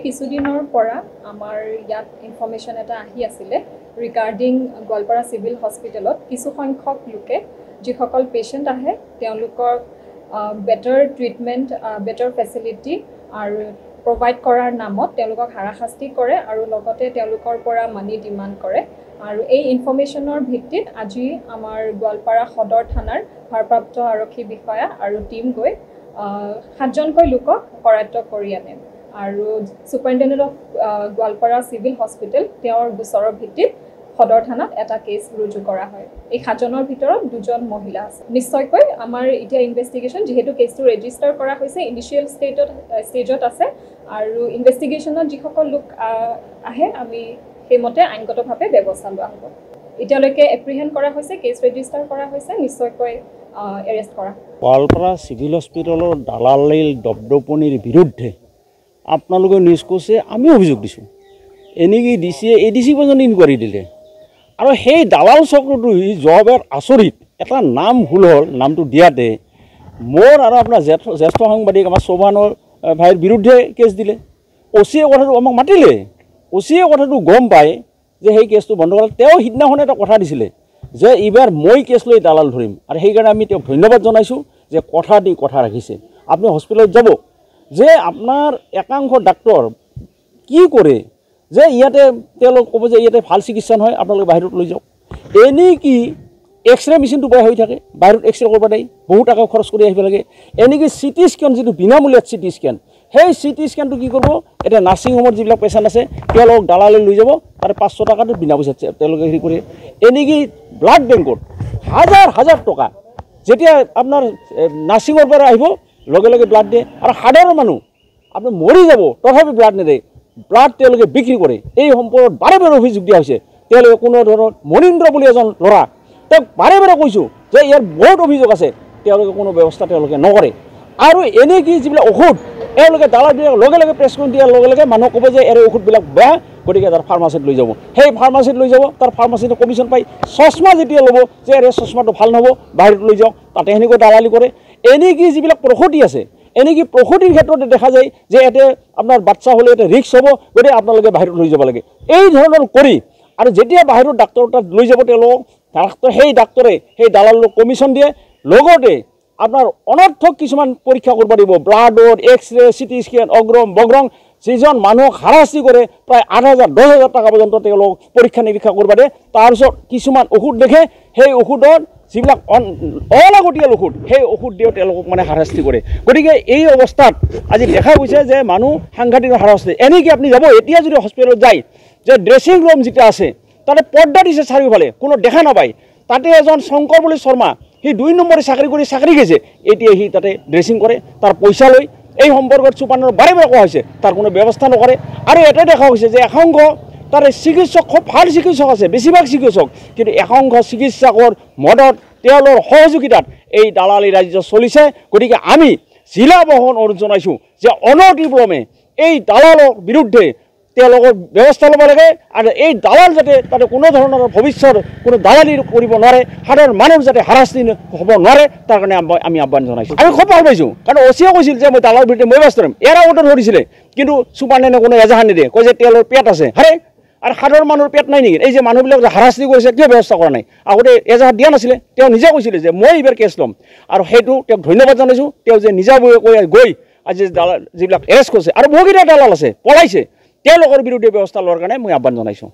কিছুদিনৰ পৰা আমাৰ ইয়াত ইনফৰমেশ্যন এটা আহি আছিলে ৰিগাৰ্ডিং গোৱালপাৰা চিভিল হস্পিটেলত কিছু সংখ্যক লোকে যিসকল পেশেন্ট আহে তেওঁলোকৰ বেটাৰ ট্ৰিটমেণ্ট বেটাৰ ফেচিলিটি আৰু প্ৰভাইড কৰাৰ নামত তেওঁলোকক হাৰাশাস্তি কৰে আৰু লগতে তেওঁলোকৰ পৰা মানি ডিমাণ্ড কৰে আৰু এই ইনফৰমেশ্যনৰ ভিত্তিত আজি আমাৰ গোৱালপাৰা সদৰ থানাৰ ভাৰপ্ৰাপ্ত আৰক্ষী বিষয়া আৰু টিম গৈ 7জনকৈ লোকক কৰায়ত্ব কৰি আনে আৰু superintendent of Goalpara civil hospital তেওঁৰ গোচৰৰ ভিত্তিত সদৰ থানাত এটা কেছ ৰুজু কৰা হয়। এই 7জনৰ ভিতৰত 2জন মহিলা আছে। নিশ্চয়কৈ আমাৰ এতিয়া ইনভেষ্টিগেশ্যন যিহেতু কেছটো ৰেজিষ্টাৰ কৰা হৈছে ইনিচিয়েল ষ্টেজত আছে আৰু ইনভেষ্টিগেশ্যনত যিসকল লোক আহে আমি সেইমতে আইনগতভাৱে ব্যৱস্থা লোৱা হ'ব। এতিয়ালৈকে এপ্ৰিহেণ্ড কৰা হৈছে কেছ ৰেজিষ্টাৰ কৰা হৈছে নিশ্চয়কৈ এৰেষ্ট কৰা। গোৱালপাৰা চিভিল হস্পিটেলৰ দালালিৰ দপদপনিৰ বিৰুদ্ধে আপোনালোকে নিউজ কৈছে আমি অভিযোগ দিছোঁ এনেকি ডিচিয়ে এডিচি পৰ্যন্ত ইনকুৱাৰী দিলে আৰু সেই দালাল চক্ৰটো যোৱাবাৰ আচৰিত এটা নাম ভুল হ'ল নামটো দিয়াতে মোৰ আৰু আপোনাৰ জ্যেষ্ঠ সাংবাদিক আমাৰ চৌহানৰ ভাইৰ বিৰুদ্ধে কেছ দিলে অচিয়ে কথাটো আমাক মাতিলে অচিয়ে কথাটো গম পায় যে সেই কেছটো বন্ধ কৰা তেওঁ সিদিনাখন এটা কথা দিছিলে যে এইবাৰ মই কেছ লৈ দালাল ধৰিম আৰু সেইকাৰণে আমি তেওঁক ধন্যবাদ জনাইছোঁ যে কথা দি কথা ৰাখিছে। আপুনি হস্পিটেলত যাব যে আপোনাৰ একাংশ ডাক্তৰ কি কৰে যে ইয়াতে তেওঁলোক ক'ব যে ইয়াতে ভাল চিকিৎসা নহয় আপোনালোকে বাহিৰত লৈ যাওক এনেকি এক্সৰে মেচিনটো বেয়া হৈ থাকে বাহিৰত এক্সৰে কৰিব দেই বহু টকা খৰচ কৰি আহিব লাগে এনেকি চিটি স্কেন যিটো বিনামূলীয়াত চিটি স্কেন সেই চিটি স্কেনটো কি কৰিব এতিয়া নাৰ্ছিং হোমত যিবিলাক পেচেণ্ট আছে তেওঁলোকক দালালে লৈ যাব তাৰে 500 টকাটো বিনা পইচাত তেওঁলোকে হেৰি কৰে এনেকি ব্লাড বেংকত হাজাৰ টকা যেতিয়া আপোনাৰ নাৰ্ছিঙৰ পৰা আহিব লগে লগে ব্লাড দিয়ে আৰু সাধাৰণ মানুহ আপুনি মৰি যাব তথাপি ব্লাড নিদিয়ে ব্লাড তেওঁলোকে বিক্ৰী কৰে। এই সম্পৰ্কত বাৰে বাৰে অভিযোগ দিয়া হৈছে তেওঁলোকে কোনো ধৰণৰ মনীন্দ্ৰ বুলি এজন ল'ৰা তেওঁক বাৰে বাৰে কৈছোঁ যে ইয়াৰ বহুত অভিযোগ আছে তেওঁলোকে কোনো ব্যৱস্থা তেওঁলোকে নকৰে আৰু এনেকি যিবিলাক ঔষধ এওঁলোকে দালালবিলাক লগে লগে প্ৰেছক্ৰিপশ্যন দিয়াৰ লগে লগে মানুহ ক'ব যে এই ঔষধবিলাক বেয়া গতিকে তাৰ ফাৰ্মাচীত লৈ যাব সেই ফাৰ্মাচীত লৈ যাব তাৰ ফাৰ্মাচীতে কমিশ্যন পাই চশমা যেতিয়া ল'ব যে এই চশমাটো ভাল নহ'ব বাহিৰত লৈ যাওক তাতে সেনেকৈ দালালি কৰে। এনেকি যিবিলাক প্ৰসূতি আছে এনেকি প্ৰসূতিৰ ক্ষেত্ৰতে দেখা যায় যে ইয়াতে আপোনাৰ বাচ্চা হ'লে এটা ৰিক্স হ'ব গতিকে আপোনালোকে বাহিৰত লৈ যাব লাগে এই ধৰণৰ কৰি আৰু যেতিয়া বাহিৰত ডাক্তৰৰ তাত লৈ যাব তেওঁলোকক সেই ডাক্তৰে সেই দালালক কমিশ্যন দিয়ে লগতে আপোনাৰ অনৰ্থক কিছুমান পৰীক্ষা কৰিব দিব ব্লাডৰ এক্সৰে চিটি স্কেন অগ্ৰম বগ্ৰং যিজন মানুহক হাৰাশাস্তি কৰে প্ৰায় 8,000-10,000 টকা পৰ্যন্ত তেওঁলোক পৰীক্ষা নিৰীক্ষা কৰিব দিয়ে তাৰপিছত কিছুমান ঔষধ দেখে সেই ঔষধৰ যিবিলাক অলাগতিয়াল ঔষধ সেই ঔষধ দিও তেওঁলোকক মানে হাৰাশাস্তি কৰে। গতিকে এই অৱস্থাত আজি দেখা গৈছে যে মানুহ সাংঘাতিক হাৰাশাস্তি এনেকৈ আপুনি যাব এতিয়া যদি হস্পিটেলত যায় যে ড্ৰেছিং ৰুম যিটো আছে তাতে পৰ্দা দিছে চাৰিওফালে কোনো দেখা নাপায় তাতে এজন শংকৰ বুলি শৰ্মা সি 2 নম্বৰে চাকৰি গৈছে এতিয়া সি তাতে ড্ৰেছিং কৰে তাৰ পইচা লৈ এই সম্পৰ্কত চুপানৰ বাৰে বাৰে কোৱা হৈছে তাৰ কোনো ব্যৱস্থা নকৰে আৰু এটা দেখা হৈছে যে একাংশ তাৰে চিকিৎসক খুব ভাল চিকিৎসক আছে বেছিভাগ চিকিৎসক কিন্তু একাংশ চিকিৎসকৰ মদত তেওঁলোকৰ সহযোগিতাত এই দালালি ৰাজ্য চলিছে। গতিকে আমি জিলা প্ৰশাসন অনুৰোধ জনাইছোঁ যে অনতিপলমে এই দালালৰ বিৰুদ্ধে তেওঁলোকৰ ব্যৱস্থা ল'ব লাগে আৰু এই দালাল যাতে তাতে কোনো ধৰণৰ ভৱিষ্যত কোনো দালালি কৰিব নোৱাৰে সাধাৰণ মানুহ যাতে হাৰাশাস্তি হ'ব নোৱাৰে তাৰ কাৰণে আমি আহ্বান জনাইছোঁ। আমি খুব ভাল পাইছোঁ কাৰণ অচিয়ে কৈছিল যে মই দালালৰ বিৰুদ্ধে মই ব্যৱস্থা ল'ম এৰা আগতে ধৰিছিলে কিন্তু চুপাৰডেণ্টে কোনো এজাহাৰ নিদিয়ে কয় যে তেওঁলোকৰ পেট আছে হাৰে আৰু সাধাৰণ মানুহৰ পেট নাই নেকি এই যে মানুহবিলাক যে হাৰাশাস্তি কৰিছে কিয় ব্যৱস্থা কৰা নাই আগতে এজাহাৰ দিয়া নাছিলে তেওঁ নিজে কৈছিলে যে মই এইবাৰ কেছ ল'ম আৰু সেইটো তেওঁক ধন্যবাদ জনাইছোঁ তেওঁ যে নিজাববীয়াকৈ গৈ আজি যিবিলাক এৰেষ্ট কৰিছে আৰু বহুকেইটা দালাল আছে পলাইছে তেওঁলোকৰ বিৰুদ্ধে ব্যৱস্থা লোৱাৰ কাৰণে মই আহ্বান জনাইছোঁ।